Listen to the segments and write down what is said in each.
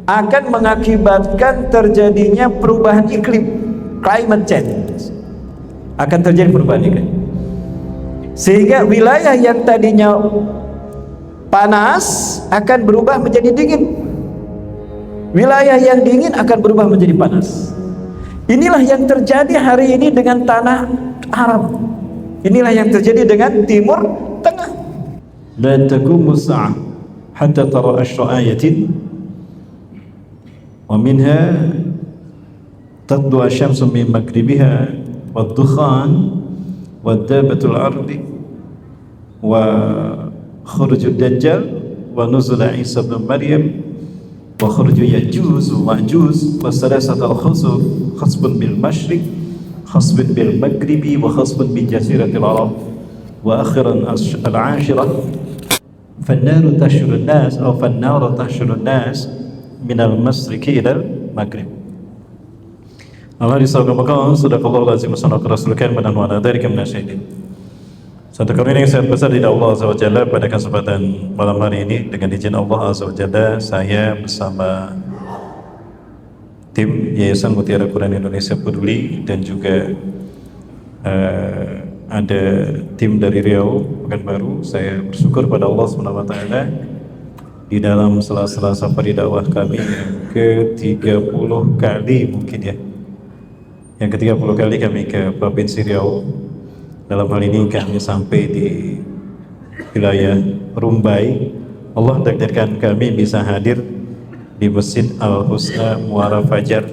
akan mengakibatkan terjadinya perubahan iklim, climate change. Akan terjadi perubahan iklim. Sehingga wilayah yang tadinya panas akan berubah menjadi dingin. Wilayah yang dingin akan berubah menjadi panas. Inilah yang terjadi hari ini dengan tanah Arab. Inilah yang terjadi dengan Timur Tengah. La taqumu as-sa'ah hatta tara ashra ayatin wa minha tadlu asy-syamsu min maghribiha wad-dukhan wad-dabatul ardi wa khurujud dajjal wa nuzul Isa bin Maryam wa khuruju Yajuj wa Ma'juj wa salasatul khusuf khasbun bil masyriq khasbun bil maghribi wa khasbun bi jaziratil arab wa akhiran al-ashirah fannaru tashurun nas atau fannaru tashurun nas min al-masriqi ila al-maghrib. Allah disawabkan sadaqallahu lazim sallallahu rasul kan wa ala dzalika minasyaitin. Satu karunia yang sangat besar di Allah Azza wa Jalla pada kesempatan malam hari ini dengan izin Allah Azza wa Jalla saya bersama tim Yayasan Mutiara Quran Indonesia Peduli dan juga ada tim dari Riau Pekanbaru. Saya bersyukur pada Allah Subhanahu wa taala di dalam sela-sela safari dakwah kami yang ke-30 kali mungkin ya. Yang ke-30 kali kami ke Provinsi Riau. Dalam hal ini kami sampai di wilayah Rumbai. Allah takdirkan kami bisa hadir di Masjid Al-Husna Muara Fajar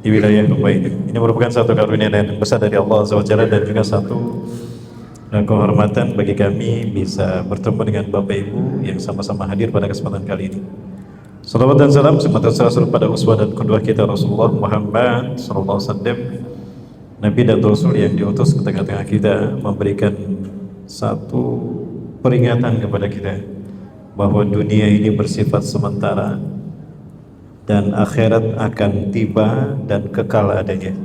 di wilayah Rumbai ini. Ini merupakan satu karunia yang besar dari Allah Azza wa Jalla dan juga satu kehormatan bagi kami bisa bertemu dengan Bapak Ibu yang sama-sama hadir pada kesempatan kali ini. Salawat dan salam semoga selalu pada uswah dan kedua kita Rasulullah Muhammad sallallahu alaihi wasallam, Nabi dan Rasul yang diutus ke tengah-tengah kita, memberikan satu peringatan kepada kita bahwa dunia ini bersifat sementara dan akhirat akan tiba dan kekal adanya.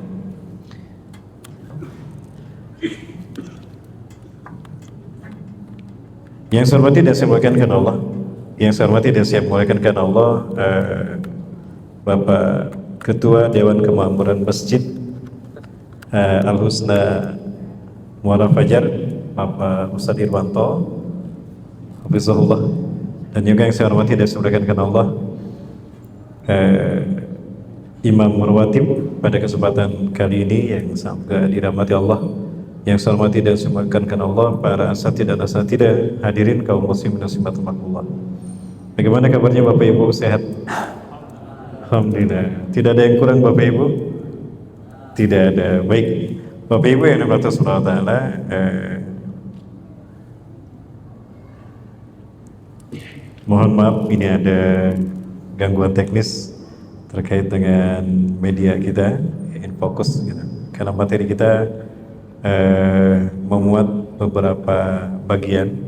Yang saya hormati dan saya muliakan karena Allah, Bapak Ketua Dewan Kemakmuran Masjid Al-Husna Muara Fajar, Bapak Ustadz Irwanto Hafizahullah, dan juga yang saya hormati dan saya muliakan karena Allah Imam Marwatib pada kesempatan kali ini yang semoga dirahmati Allah, yang saya hormati dan saya muliakan karena Allah para asatidzah dan asatidzah, hadirin kaum muslimin dan muslimat rahimakumullah. Bagaimana kabarnya Bapak Ibu, sehat? Alhamdulillah. Tidak ada yang kurang Bapak Ibu? Tidak ada. Baik, Bapak Ibu yang dirahmati Allah Subhanahu wa taala, mohon maaf ini ada gangguan teknis terkait dengan media kita InFocus gitu. Karena materi kita memuat beberapa bagian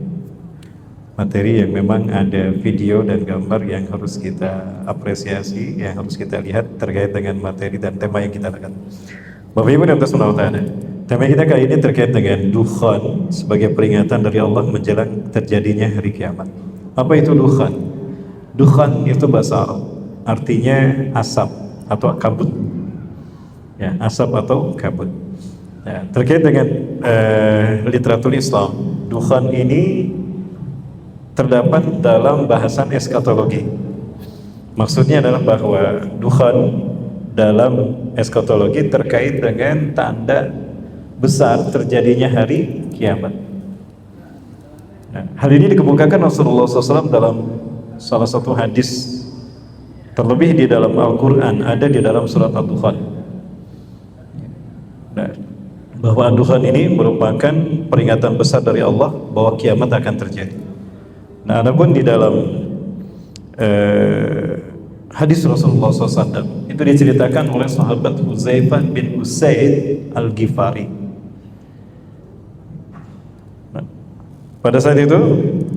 materi yang memang ada video dan gambar yang harus kita apresiasi, yang harus kita lihat terkait dengan materi dan tema yang kita lakukan. Bapak Ibu dan Subhanahu wa taala, tema kita kali ini terkait dengan dukhan sebagai peringatan dari Allah menjelang terjadinya hari kiamat. Apa itu dukhan? Dukhan itu bahasa Arab, artinya asap atau kabut. Ya, asap atau kabut. Ya, terkait dengan literatur Islam, dukhan ini terdapat dalam bahasan eskatologi. Maksudnya adalah bahwa dukhan dalam eskatologi terkait dengan tanda besar terjadinya hari kiamat. Nah, hal ini dikemukakan Rasulullah SAW dalam salah satu hadis, terlebih di dalam Al-Quran, ada di dalam surat Ad-Dukhan. Nah, bahwa Ad-Dukhan ini merupakan peringatan besar dari Allah bahwa kiamat akan terjadi. Nah, adapun di dalam hadis Rasulullah SAW itu diceritakan oleh sahabat Huzaifah bin Usaid Al-Ghifari. Nah, pada saat itu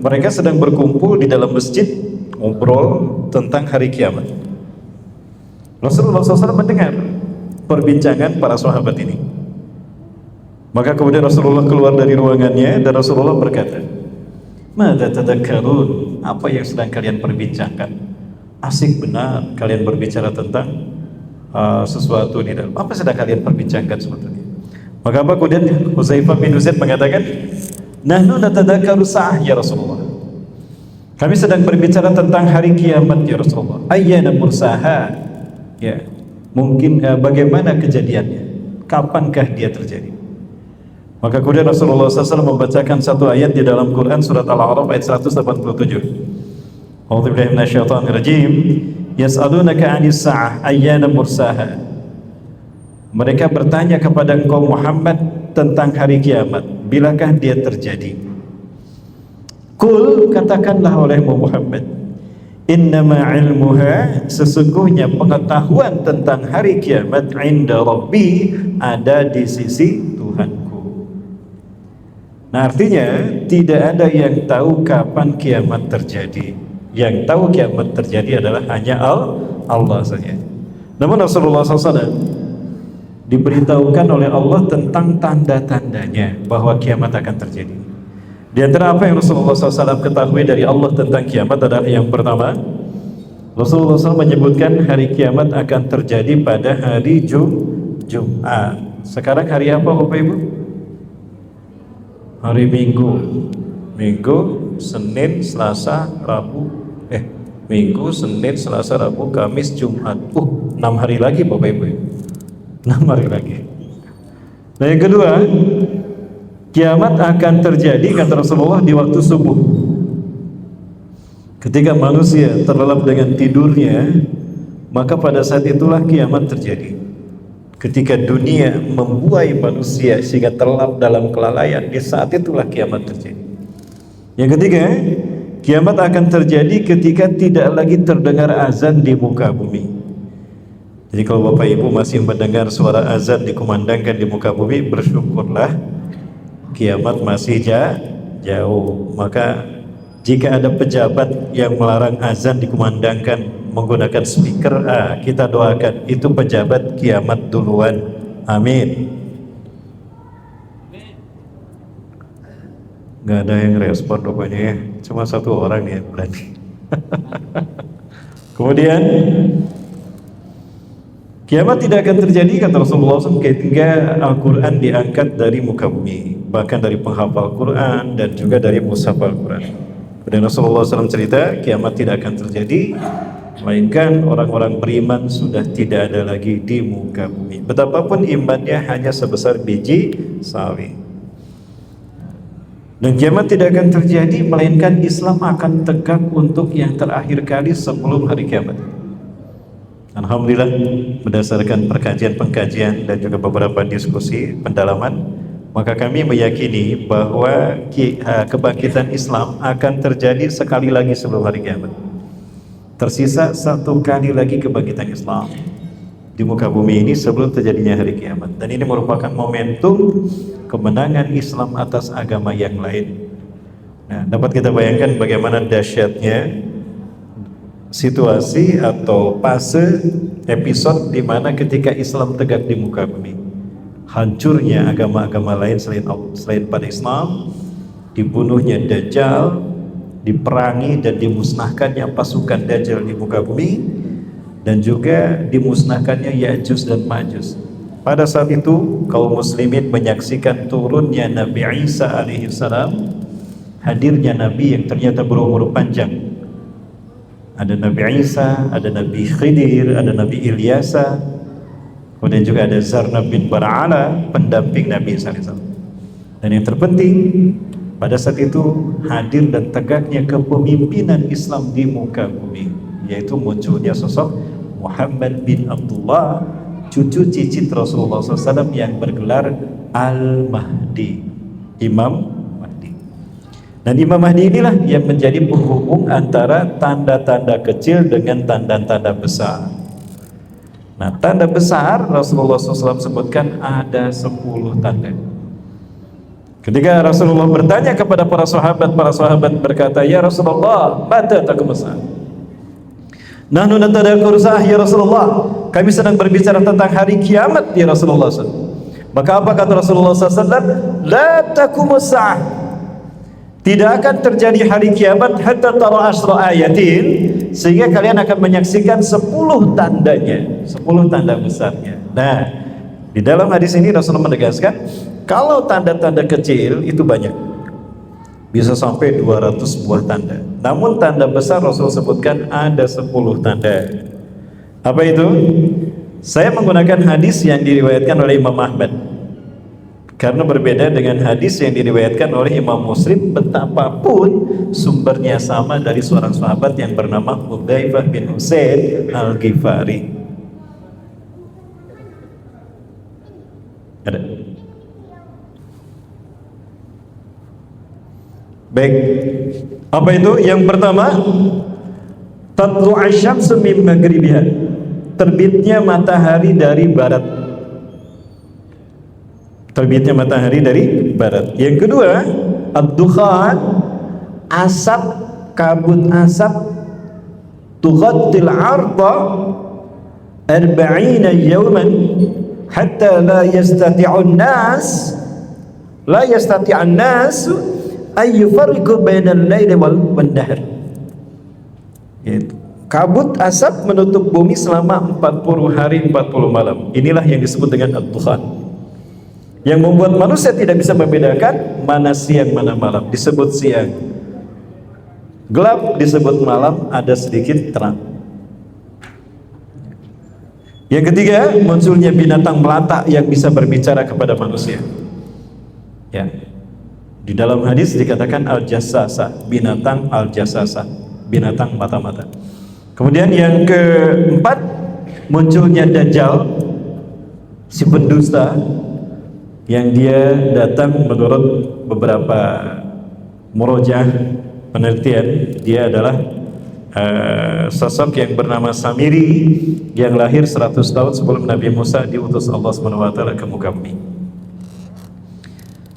mereka sedang berkumpul di dalam masjid ngobrol tentang hari kiamat. Rasulullah SAW mendengar perbincangan para sahabat ini. Maka kemudian Rasulullah keluar dari ruangannya dan Rasulullah berkata, "Madza tadakkarun?" Apa yang sedang kalian perbincangkan? asik benar kalian berbicara tentang sesuatu di dalam. Apa sedang kalian perbincangkan sebetulnya? Maka apa kemudian Hudzaifah bin Usaid mengatakan, nahnu natadzakaru sa'ah ya Rasulullah. Kami sedang berbicara tentang hari kiamat ya Rasulullah. Ayyana mursaha. Ya, mungkin bagaimana kejadiannya? Kapankah dia terjadi? Maka kemudian Rasulullah SAW membacakan satu ayat di dalam Quran surat Al-A'raf ayat 187. A'udzubillahi minasyaitonirrajim. Yas'alunaka 'anis sa'ah ayyana mursaha. Mereka bertanya kepada engkau Muhammad tentang hari kiamat, bilakah dia terjadi? Qul, katakanlah olehmu Muhammad, innama ilmuha, sesungguhnya pengetahuan tentang hari kiamat inda Rabbi, ada di sisi Tuhanku. Nah, artinya tidak ada yang tahu kapan kiamat terjadi. Yang tahu kiamat terjadi adalah hanya Allah saja. Namun Rasulullah SAW diberitahukan oleh Allah tentang tanda-tandanya bahwa kiamat akan terjadi. Di antara apa yang Rasulullah SAW ketahui dari Allah tentang kiamat adalah yang pertama, Rasulullah SAW menyebutkan hari kiamat akan terjadi pada hari Jumat. Sekarang hari apa Bapak Ibu? Hari Minggu. Minggu, Senin, Selasa, Rabu. Minggu, Senin, Selasa, Rabu, Kamis, Jumat. 6 hari lagi Bapak Ibu. 6 hari lagi. Nah, yang kedua, kiamat akan terjadi kata Rasulullah di waktu subuh. Ketika manusia terlelap dengan tidurnya, maka pada saat itulah kiamat terjadi. Ketika dunia membuai manusia sehingga terlelap dalam kelalaian, di saat itulah kiamat terjadi. Yang ketiga, kiamat akan terjadi ketika tidak lagi terdengar azan di muka bumi. Jadi kalau Bapak Ibu masih mendengar suara azan dikumandangkan di muka bumi, bersyukurlah, kiamat masih jauh. Maka jika ada pejabat yang melarang azan dikumandangkan menggunakan speaker, kita doakan itu pejabat kiamat duluan. Amin. Nggak ada yang respon rupanya ya, cuma satu orang nih yang berani. Kemudian kiamat tidak akan terjadi kata Rasulullah SAW ketika Al-Quran diangkat dari muka bumi, bahkan dari penghafal Quran dan juga dari mushaf Al-Quran. Dan Rasulullah SAW cerita kiamat tidak akan terjadi melainkan orang-orang beriman sudah tidak ada lagi di muka bumi, betapapun imannya hanya sebesar biji sawi. Dan kiamat tidak akan terjadi melainkan Islam akan tegak untuk yang terakhir kali sebelum hari kiamat. Alhamdulillah, berdasarkan perkajian-pengkajian dan juga beberapa diskusi pendalaman, maka kami meyakini bahwa kebangkitan Islam akan terjadi sekali lagi sebelum hari kiamat. Tersisa satu kali lagi kebangkitan Islam di muka bumi ini sebelum terjadinya hari kiamat. Dan ini merupakan momentum kemenangan Islam atas agama yang lain. Nah, dapat kita bayangkan bagaimana dahsyatnya situasi atau fase episode di mana ketika Islam tegak di muka bumi, hancurnya agama-agama lain selain pada Islam, dibunuhnya Dajjal, diperangi dan dimusnahkannya pasukan Dajjal di muka bumi, dan juga dimusnahkannya Ya'juj dan Ma'juj. Pada saat itu kaum muslimin menyaksikan turunnya Nabi Isa alaihissalam, hadirnya Nabi yang ternyata berumur panjang. Ada Nabi Isa, ada Nabi Khidir, ada Nabi Ilyasa, kemudian juga ada Zarnab bin Bara'ala, pendamping Nabi Isa alaihissalam. Dan yang terpenting, pada saat itu hadir dan tegaknya kepemimpinan Islam di muka bumi, yaitu munculnya sosok Muhammad bin Abdullah, cucu cicit Rasulullah SAW yang bergelar Al-Mahdi, Imam Mahdi. Dan Imam Mahdi inilah yang menjadi penghubung antara tanda-tanda kecil dengan tanda-tanda besar. Nah, tanda besar Rasulullah SAW sebutkan ada 10 tanda. Ketika Rasulullah bertanya kepada para sahabat berkata, "Ya Rasulullah, mata takumusah?" "Nahnu natadakkur sa'ah ya Rasulullah." Kami sedang berbicara tentang hari kiamat ya Rasulullah SAW. Maka apa kata Rasulullah SAW? "La takumusah." Tidak akan terjadi hari kiamat hatta tara asra ayatin, sehingga kalian akan menyaksikan 10 tandanya, 10 tanda besarnya. Nah, di dalam hadis ini Rasulullah menegaskan kalau tanda-tanda kecil itu banyak, bisa sampai 200 buah tanda. Namun tanda besar Rasul sebutkan ada 10 tanda. Apa itu? Saya menggunakan hadis yang diriwayatkan oleh Imam Ahmad, karena berbeda dengan hadis yang diriwayatkan oleh Imam Muslim, betapapun sumbernya sama dari seorang sahabat yang bernama Hudzaifah bin Usaid Al-Ghifari. Ada? Baik. Apa itu? Yang pertama, tatlu asyamsu min maghribiha, terbitnya matahari dari barat. Terbitnya matahari dari barat. Yang kedua, ad-dukhan, asap, kabut asap, tughattil arda 40 yawman hatta la yastati'un nas ay yufarriqu bainal laili wan nahar. Yaitu kabut asap menutup bumi selama 40 hari 40 malam. Inilah yang disebut dengan ad-dukhan, yang membuat manusia tidak bisa membedakan mana siang mana malam. Disebut siang gelap, disebut malam ada sedikit terang. Yang ketiga, munculnya binatang melata yang bisa berbicara kepada manusia. Ya, di dalam hadis dikatakan al-jassasa, binatang al-jassasa, binatang mata-mata. Kemudian yang keempat, munculnya Dajjal, si pendusta, yang dia datang menurut beberapa murojah penelitian, dia adalah sosok yang bernama Samiri, yang lahir 100 tahun sebelum Nabi Musa diutus Allah SWT ke muka bumi,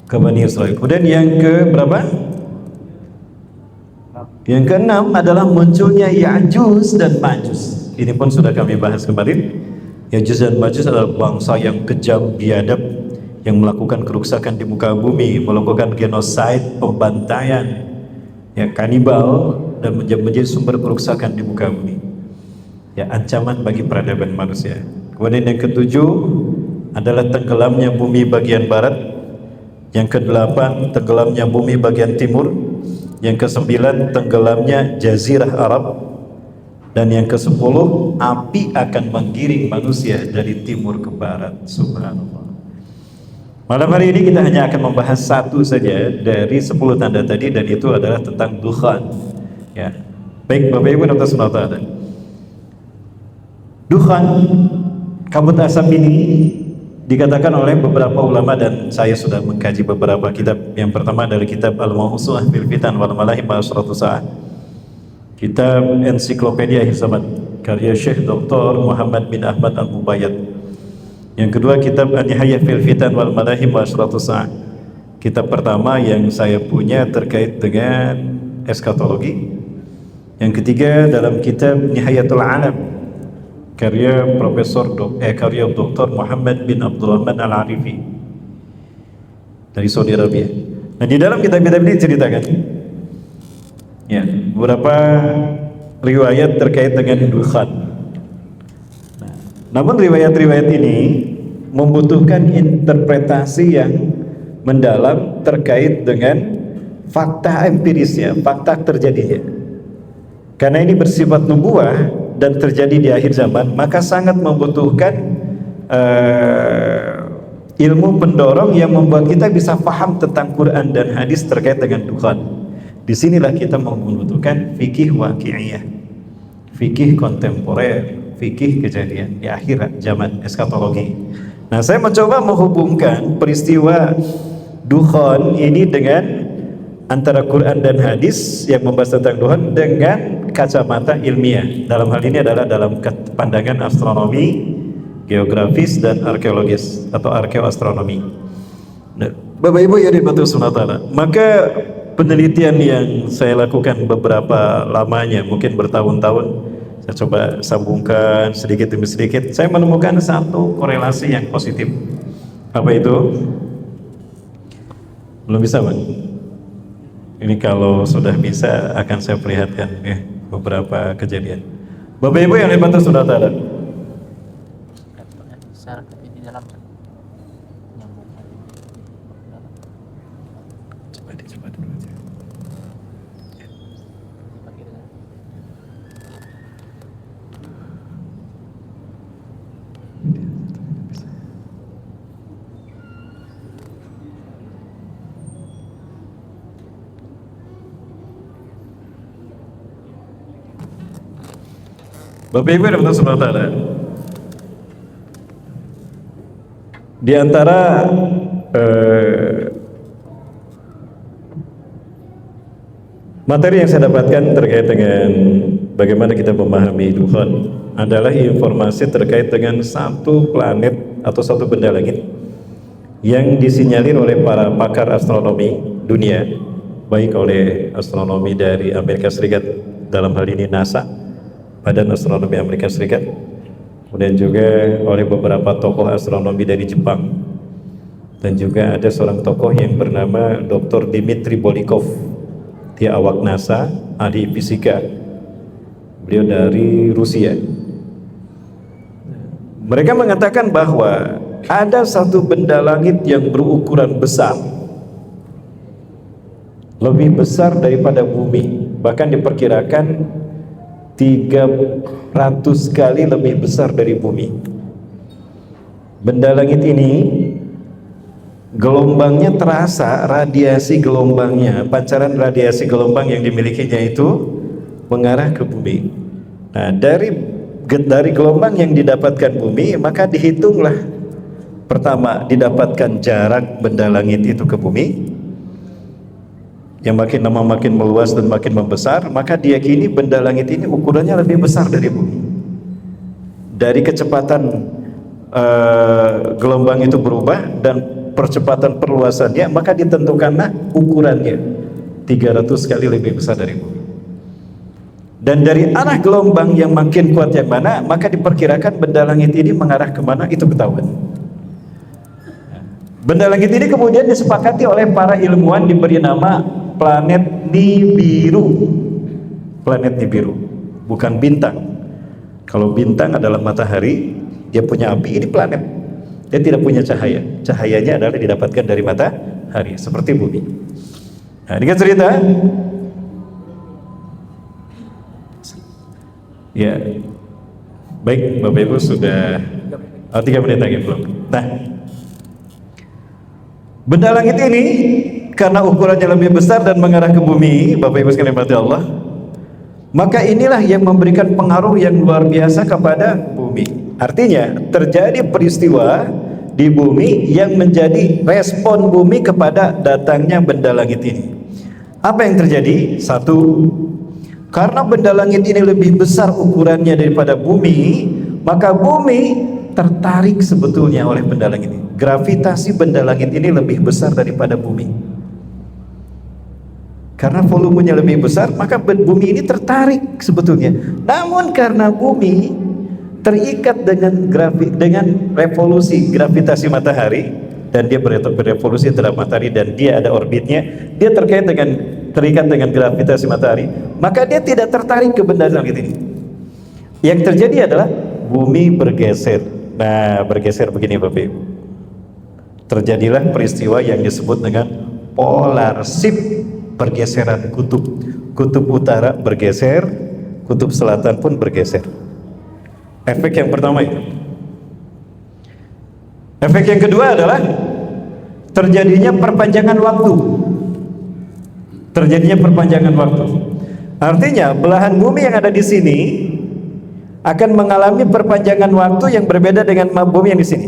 ke Bani Israel. Kemudian yang ke berapa? Yang keenam adalah munculnya Ya'juj dan Ma'juj. Ini pun sudah kami bahas kemarin. Ya'juj dan Ma'juj adalah bangsa yang kejam, biadab, yang melakukan kerusakan di muka bumi, melakukan genosid, pembantaian, ya, kanibal, dan menjadi sumber kerusakan di muka bumi, ya, ancaman bagi peradaban manusia. Kemudian yang ketujuh adalah tenggelamnya bumi bagian barat. Yang kedelapan, tenggelamnya bumi bagian timur. Yang kesembilan, tenggelamnya jazirah Arab. Dan yang kesepuluh, api akan menggiring manusia dari timur ke barat. Subhanallah. Malam hari ini kita hanya akan membahas satu saja dari 10 tanda tadi, dan itu adalah tentang dukhan. Ya, baik Bapak Ibu dan saudara, dukhan, kabut asap ini dikatakan oleh beberapa ulama, dan saya sudah mengkaji beberapa kitab. Yang pertama dari kitab Al-Mawsu'ah fil Fitan wal Malahim wa Asyratu Sa'ah, kitab ensiklopedia akhir zaman karya Syekh Dr. Muhammad bin Ahmad Al-Mubayyad. Yang kedua kitab An-Nihayah fil Fitan wal Malahim wa Asyratu Sa'ah. Kitab pertama yang saya punya terkait dengan eskatologi. Yang ketiga dalam kitab Nihayatul Alam karya karya Dr. Muhammad bin Abdurrahman Al-Arifi dari Saudi Arabia. Nah, di dalam kitab-kitab ini ceritakan, ya, beberapa riwayat terkait dengan dukhan. Nah, namun riwayat-riwayat ini membutuhkan interpretasi yang mendalam terkait dengan fakta empirisnya, fakta terjadinya. Karena ini bersifat nubuah dan terjadi di akhir zaman, maka sangat membutuhkan ilmu pendorong yang membuat kita bisa paham tentang Quran dan hadis terkait dengan dukhan. Disinilah kita membutuhkan fikih waqi'iyah, fikih kontemporer, fikih kejadian di akhirat zaman, eskatologi. Nah, saya mencoba menghubungkan peristiwa dukhan ini dengan antara Quran dan hadis yang membahas tentang dukhan dengan kacamata ilmiah. Dalam hal ini adalah dalam pandangan astronomi, geografis, dan arkeologis atau arkeoastronomi. Nah, Bapak Ibu yang dirahmati Allah, maka penelitian yang saya lakukan beberapa lamanya, mungkin bertahun-tahun, saya coba sambungkan sedikit demi sedikit. Saya menemukan satu korelasi yang positif. Apa itu? Belum bisa, Bang? Ini kalau sudah bisa akan saya perlihatkan, ya. beberapa kejadian. Bapak Ibu yang dibantu Subhanahu wa taala. Di dalam Coba dulu aja. Bapak Ibu yang dibantu Subhanahu wa taala. Di antara materi yang saya dapatkan terkait dengan bagaimana kita memahami Tuhan adalah informasi terkait dengan satu planet atau satu benda langit yang disinyalir oleh para pakar astronomi dunia, baik oleh astronomi dari Amerika Serikat, dalam hal ini NASA, Badan Astronomi Amerika Serikat, kemudian juga oleh beberapa tokoh astronomi dari Jepang, dan juga ada seorang tokoh yang bernama Dr. Dmitry Bolikov. Dia awak NASA, ahli fisika, beliau dari Rusia. Mereka mengatakan bahwa ada satu benda langit yang berukuran besar, lebih besar daripada bumi, bahkan diperkirakan 300 kali lebih besar dari bumi. Benda langit ini gelombangnya terasa, radiasi gelombangnya, pancaran radiasi gelombang yang dimilikinya itu mengarah ke bumi. Nah, dari gelombang yang didapatkan bumi, maka dihitunglah pertama didapatkan jarak benda langit itu ke bumi, yang makin lama makin meluas dan makin membesar, maka diyakini benda langit ini ukurannya lebih besar dari bumi. Dari kecepatan gelombang itu berubah dan percepatan perluasannya, maka ditentukanlah ukurannya 300 kali lebih besar dari bumi. Dan dari arah gelombang yang makin kuat yang mana, maka diperkirakan benda langit ini mengarah kemana, itu ketahuan. Benda langit ini kemudian disepakati oleh para ilmuwan diberi nama planet Nibiru. Planet Nibiru, bukan bintang. Kalau bintang adalah matahari, dia punya api, ini planet. Dia tidak punya cahaya. Cahayanya adalah didapatkan dari matahari, seperti bumi. Nah, ini kan cerita. Ya, baik Bapak Ibu sudah 3 menit lagi belum. Nah, benda langit ini karena ukurannya lebih besar dan mengarah ke bumi, Bapak Ibu sekalian rahmati Allah, maka inilah yang memberikan pengaruh yang luar biasa kepada bumi. Artinya terjadi peristiwa di bumi yang menjadi respon bumi kepada datangnya benda langit ini. Apa yang terjadi? Satu, karena benda langit ini lebih besar ukurannya daripada bumi, maka bumi tertarik sebetulnya oleh benda langit ini. Gravitasi benda langit ini lebih besar daripada bumi. Karena volumenya lebih besar, maka bumi ini tertarik sebetulnya. Namun karena bumi terikat dengan revolusi gravitasi matahari, dan dia berevolusi terhadap matahari, dan dia ada orbitnya, dia terikat dengan gravitasi matahari, maka dia tidak tertarik ke benda langit ini. Yang terjadi adalah bumi bergeser. Nah, bergeser begini Bapak Ibu. Terjadilah peristiwa yang disebut dengan polar shift, pergeseran kutub. Kutub utara bergeser, kutub selatan pun bergeser. Efek yang pertama itu. Efek yang kedua adalah terjadinya perpanjangan waktu. Terjadinya perpanjangan waktu. Artinya belahan bumi yang ada di sini akan mengalami perpanjangan waktu yang berbeda dengan bumi yang di sini.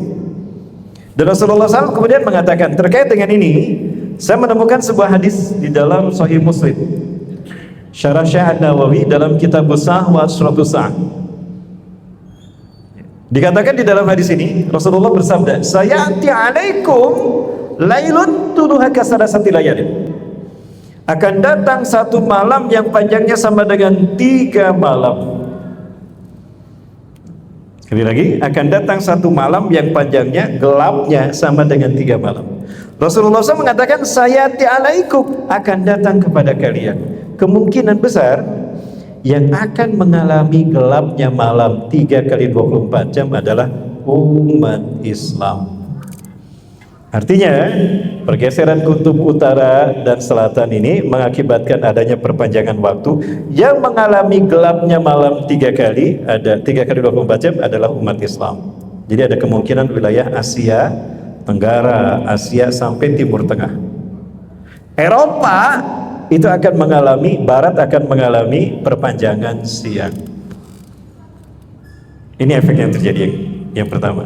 Dan Rasulullah SAW kemudian mengatakan terkait dengan ini, saya menemukan sebuah hadis di dalam Sahih Muslim, Syarah Syekh An-Nawawi dalam kitab Sah wa Asratus Sa'ah. Dikatakan di dalam hadis ini, Rasulullah bersabda, "Sayati 'alaikum lailun tuluha kasadasati layalin." Akan datang satu malam yang panjangnya sama dengan 3 malam. Sekali lagi, akan datang satu malam yang panjangnya, gelapnya sama dengan 3 malam. Rasulullah SAW mengatakan, "Sayati 'alaikum," akan datang kepada kalian. Kemungkinan besar yang akan mengalami gelapnya malam 3 kali 24 jam adalah umat Islam. Artinya, pergeseran kutub utara dan selatan ini mengakibatkan adanya perpanjangan waktu. Yang mengalami gelapnya malam 3 kali, ada 3 kali 24 jam adalah umat Islam. Jadi ada kemungkinan wilayah Asia Tenggara, Asia sampai Timur Tengah. Eropa itu akan mengalami, Barat akan mengalami perpanjangan siang. Ini efek yang terjadi yang pertama.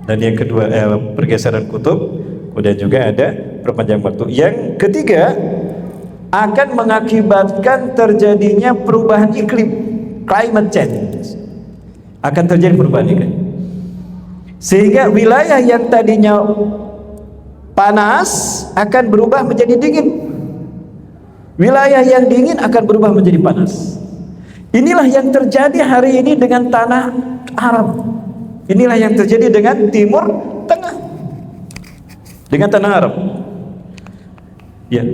Dan yang kedua, pergeseran kutub. Kemudian juga ada perpanjangan waktu. Yang ketiga, akan mengakibatkan terjadinya perubahan iklim, climate change. Akan terjadi perubahan iklim. Sehingga wilayah yang tadinya panas akan berubah menjadi dingin. Wilayah yang dingin akan berubah menjadi panas. Inilah yang terjadi hari ini dengan tanah Arab. Inilah yang terjadi dengan Timur Tengah. Dengan tanah Arab. Ya.